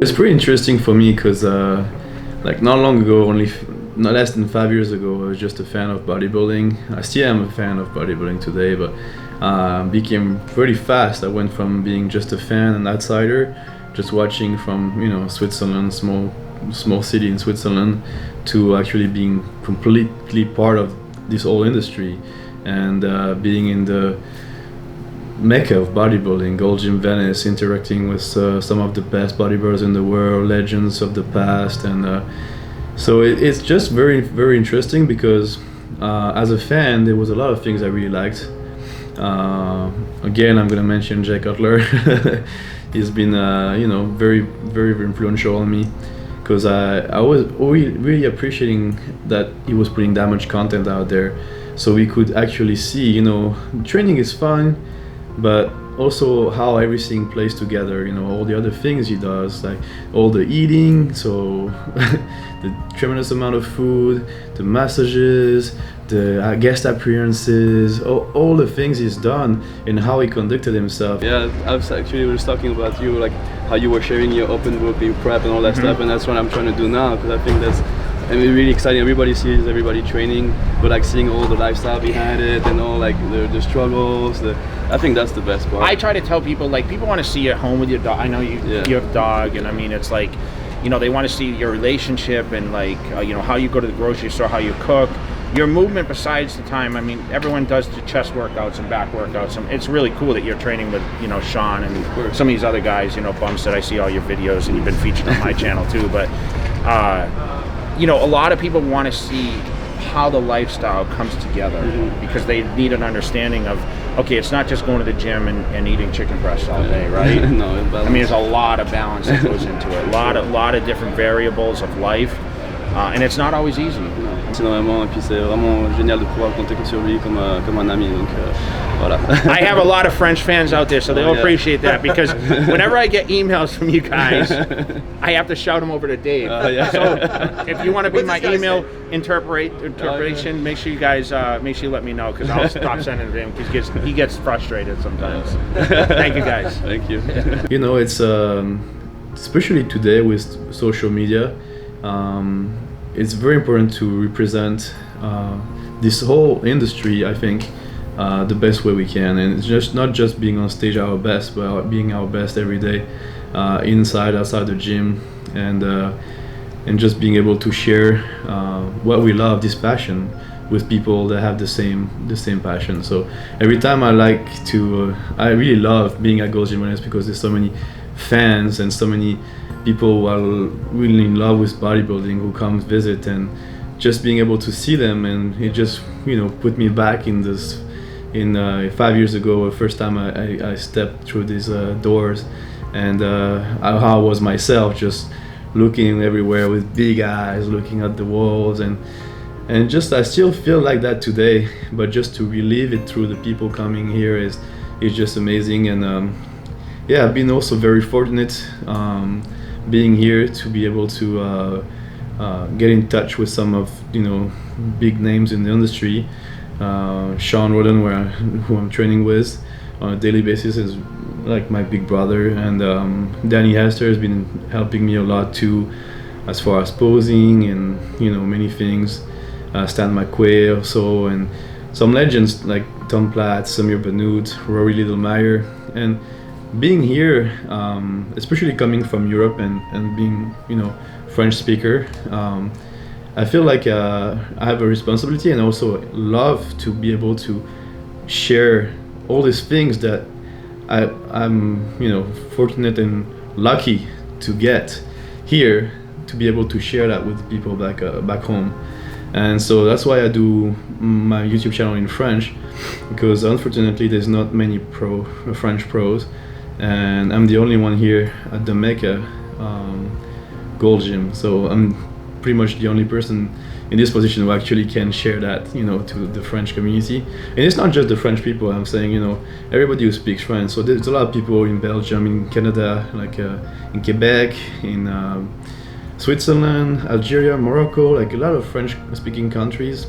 It's pretty interesting for me because like not long ago, not less than 5 years ago, I was just a fan of bodybuilding. I still am a fan of bodybuilding today, but became pretty fast. I went from being just a fan, an outsider, just watching from Switzerland, small city in Switzerland, to actually being completely part of this whole industry and being in the mecca of bodybuilding, Gold Gym Venice, interacting with some of the best bodybuilders in the world, legends of the past, and so it's just very, very interesting because as a fan, there was a lot of things I really liked. Again, I'm gonna mention Jay Cutler. He's been very, very, very influential on me because I was really appreciating that he was putting that much content out there, so we could actually see, training is fun, but also how everything plays together, all the other things he does, like all the eating, so the tremendous amount of food, the massages, the guest appearances, all the things he's done and how he conducted himself. Yeah, I was talking about you, like how you were sharing your open book, your prep and all that stuff, and that's what I'm trying to do now, because I think that's really exciting. Everybody sees everybody training, but like seeing all the lifestyle behind it and all like the struggles, I think that's the best part. I try to tell people, like, people want to see you at home with your dog. I know you have a dog, and I mean, it's like, they want to see your relationship and like, how you go to the grocery store, how you cook, your movement besides the time. I mean, everyone does the chest workouts and back workouts, and it's really cool that you're training with, Shawn and some of these other guys, Bumps, that I see all your videos and you've been featured on my channel too. But, a lot of people want to see how the lifestyle comes together because they need an understanding of, okay, it's not just going to the gym and eating chicken breasts all day, right? No, I mean, there's a lot of balance that goes into it, a lot of different variables of life, and it's not always easy. Énormément, et puis c'est vraiment génial de pouvoir compter sur lui comme un ami, donc voilà. I have a lot of French fans out there, so they'll appreciate that, because whenever I get emails from you guys, I have to shout them over to Dave. So if you want to be my email interpretation, make sure you guys make sure you let me know, because I'll stop sending it to him because he gets frustrated sometimes. Thank you guys. Thank you. It's especially today with social media. It's very important to represent this whole industry, I think, the best way we can, and it's just not just being on stage our best, but being our best every day, inside, outside the gym, and just being able to share what we love, this passion, with people that have the same passion. So every time I really love being at Gold Gym Venice because there's so many fans and so many people who are really in love with bodybuilding who come visit, and just being able to see them, and it just put me back in 5 years ago, the first time I stepped through these doors, and how I was myself, just looking everywhere with big eyes, looking at the walls, and just I still feel like that today, but just to relive it through the people coming here is just amazing. And I've been also very fortunate being here to be able to get in touch with some of big names in the industry. Shawn Rhoden, who I'm training with on a daily basis, is like my big brother, and Danny Hester has been helping me a lot too, as far as posing and many things. Stan McQuay also, and some legends like Tom Platt, Samir Benoot, Rory Littlemeyer, and being here, especially coming from Europe and being French speaker, I feel like I have a responsibility and also love to be able to share all these things that I'm fortunate and lucky to get here, to be able to share that with people back home. And so that's why I do my YouTube channel in French, because unfortunately there's not many French pros, and I'm the only one here at the Mecca Gold Gym. So I'm pretty much the only person in this position who actually can share that, to the French community. And it's not just the French people, I'm saying, everybody who speaks French. So there's a lot of people in Belgium, in Canada, like in Quebec, in Switzerland, Algeria, Morocco, like a lot of French-speaking countries,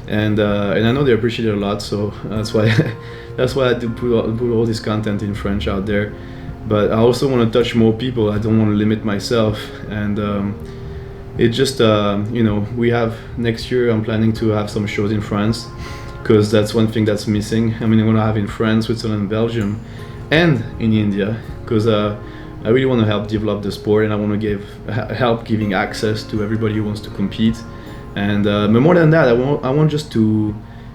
and I know they appreciate it a lot. So that's why I do put all this content in French out there, but I also want to touch more people. I don't want to limit myself, and it just we have next year. I'm planning to have some shows in France, because that's one thing that's missing. I mean, I want to have in France, Switzerland, Belgium, and in India, because I really want to help develop the sport, and I want to help giving access to everybody who wants to compete. And but more than that, I want just to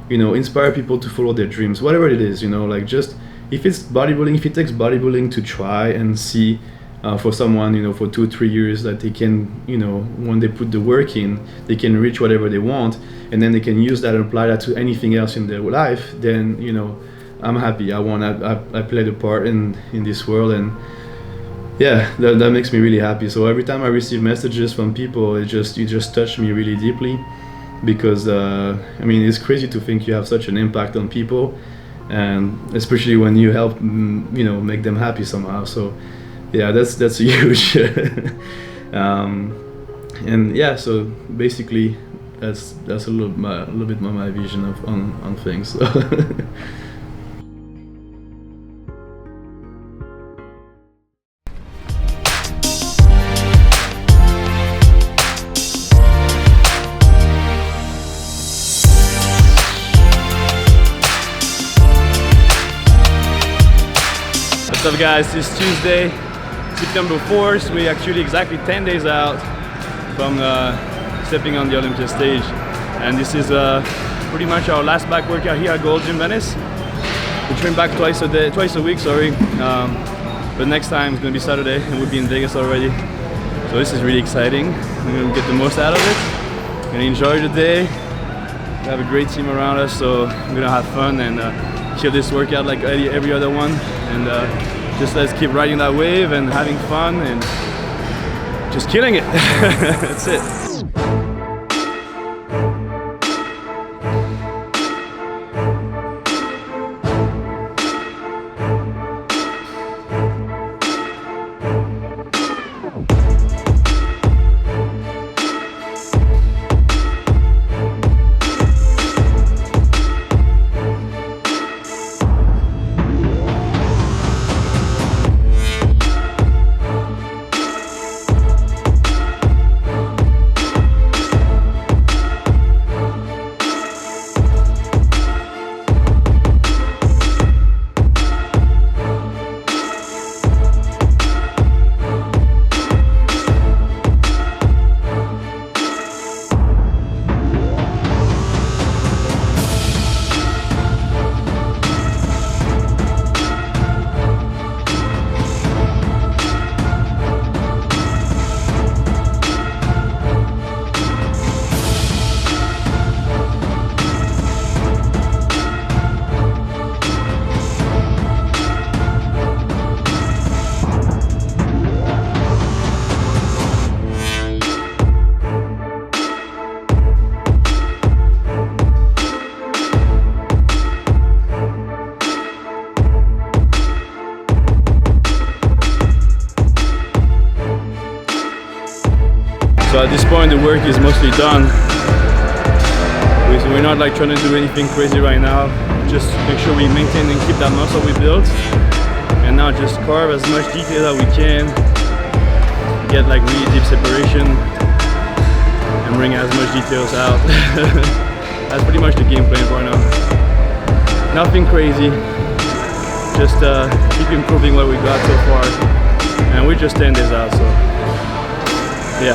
inspire people to follow their dreams, whatever it is. Like, just if it's bodybuilding, if it takes bodybuilding to try and see for someone, for 2-3 years, that they can, when they put the work in, they can reach whatever they want, and then they can use that and apply that to anything else in their life, then I'm happy. I played a part in this world, and yeah, that makes me really happy. So every time I receive messages from people, it just touched me really deeply, because I mean, it's crazy to think you have such an impact on people, and especially when you help make them happy somehow. So yeah, that's huge. And yeah, so basically that's a little bit my vision on things. So. What's up, guys? It's Tuesday, September 4th. We're actually exactly 10 days out from stepping on the Olympia stage, and this is pretty much our last back workout here at Gold Gym Venice. We train back twice a week, sorry. But next time it's gonna be Saturday, and we'll be in Vegas already. So this is really exciting. We're gonna get the most out of it. We're gonna enjoy the day. We have a great team around us, so we're gonna have fun and kill this workout like every other one, and just let's keep riding that wave and having fun and just killing it. That's it. So at this point the work is mostly done. We're not like trying to do anything crazy right now. Just make sure we maintain and keep that muscle we built. And now just carve as much detail as we can. Get like really deep separation and bring as much details out. That's pretty much the game plan for now. Nothing crazy. Just keep improving what we got so far. And we're just 10 days out, so yeah.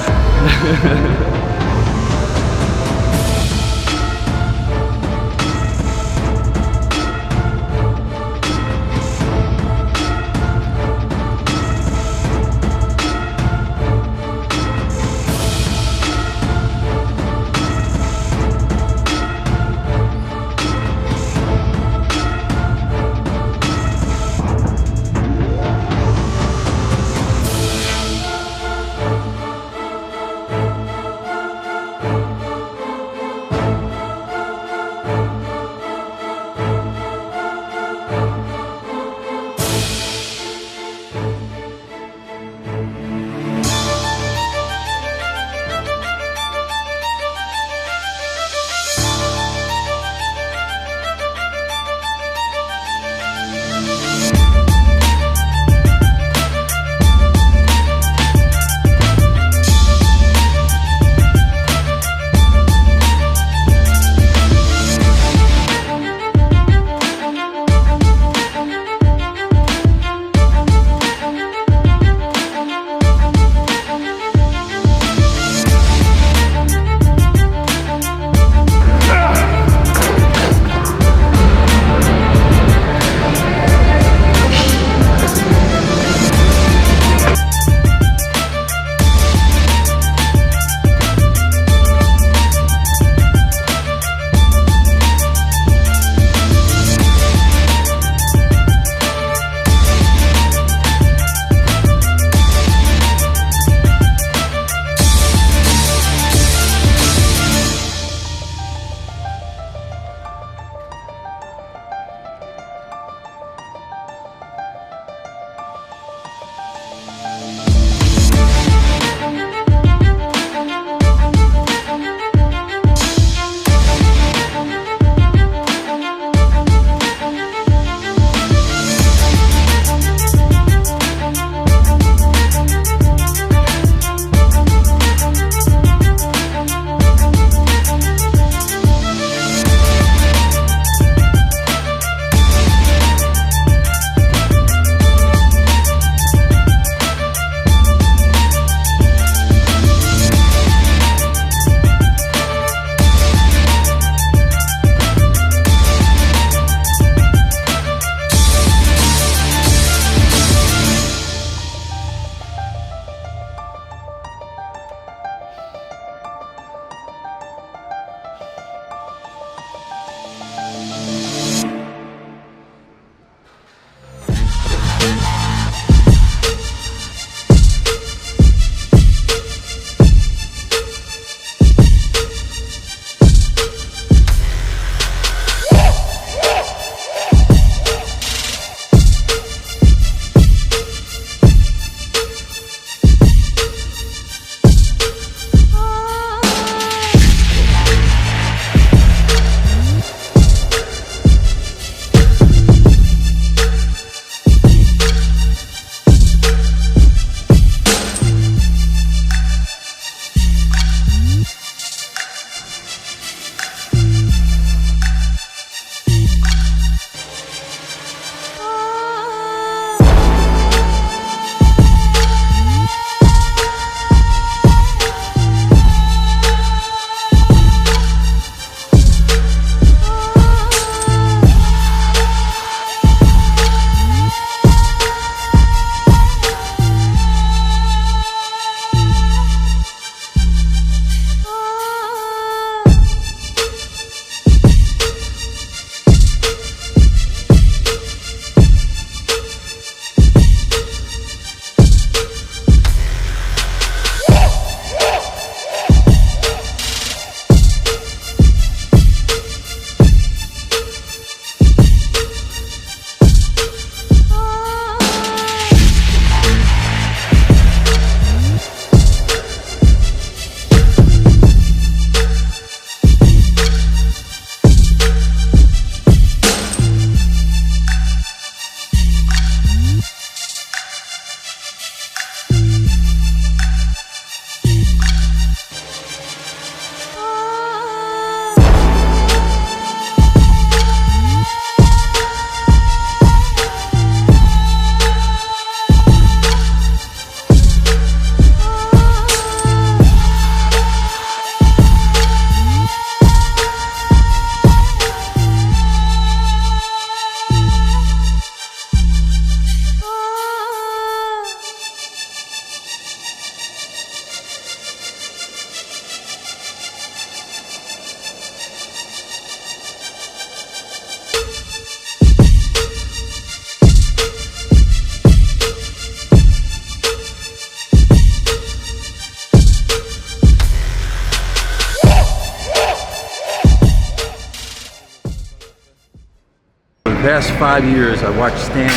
past 5 years, I watched Stan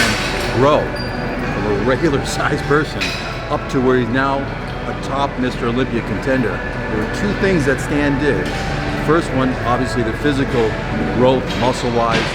grow from a regular sized person up to where he's now a top Mr. Olympia contender. There were two things that Stan did. The first one, obviously the physical growth, muscle-wise,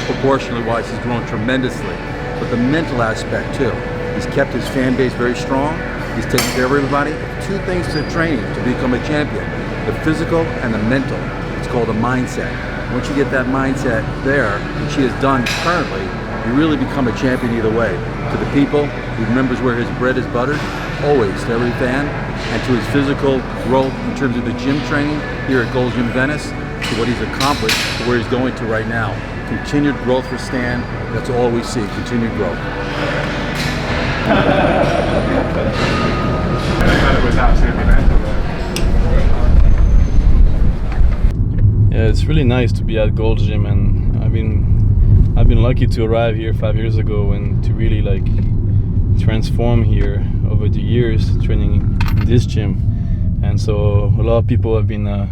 proportionally wise, he's grown tremendously. But the mental aspect too. He's kept his fan base very strong. He's taken care of everybody. Two things to training to become a champion: the physical and the mental. It's called a mindset. Once you get that mindset there, which he has done currently, you really become a champion either way. To the people, he remembers where his bread is buttered, always, to every fan, and to his physical growth in terms of the gym training here at Gold's Gym Venice, to what he's accomplished, to where he's going to right now. Continued growth for Stan, that's all we see, continued growth. Yeah, it's really nice to be at Gold's Gym, and I've been lucky to arrive here 5 years ago and to really like transform here over the years training in this gym. And so a lot of people have been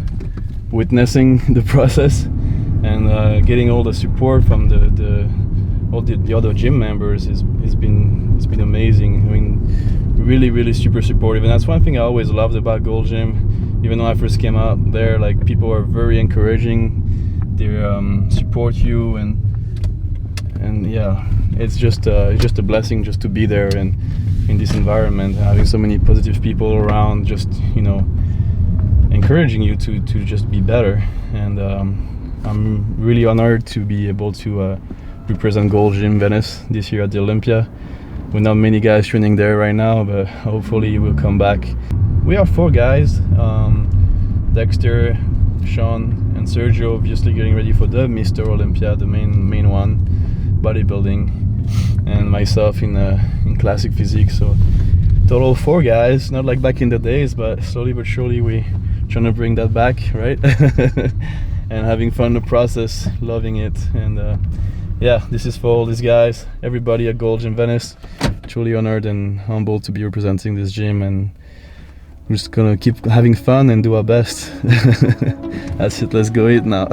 witnessing the process and getting all the support from all the other gym members has been amazing. I mean, really super supportive, and that's one thing I always loved about Gold Gym. Even though I first came out there, like, people are very encouraging. They support you, and yeah, it's just a blessing just to be there and in this environment, having so many positive people around, just, you know, encouraging you to just be better. And I'm really honored to be able to represent Gold Gym Venice this year at the Olympia. We're not many guys training there right now, but hopefully we'll come back. We are 4 guys, Dexter, Sean, and Sergio, obviously getting ready for the Mr. Olympia, the main one, bodybuilding, and myself in classic physique. So total 4 guys, not like back in the days, but slowly but surely we trying to bring that back, right? And having fun in the process, loving it. And yeah, this is for all these guys, everybody at Gold Gym Venice. Truly honored and humbled to be representing this gym, and we're just gonna keep having fun and do our best. That's it, let's go eat now.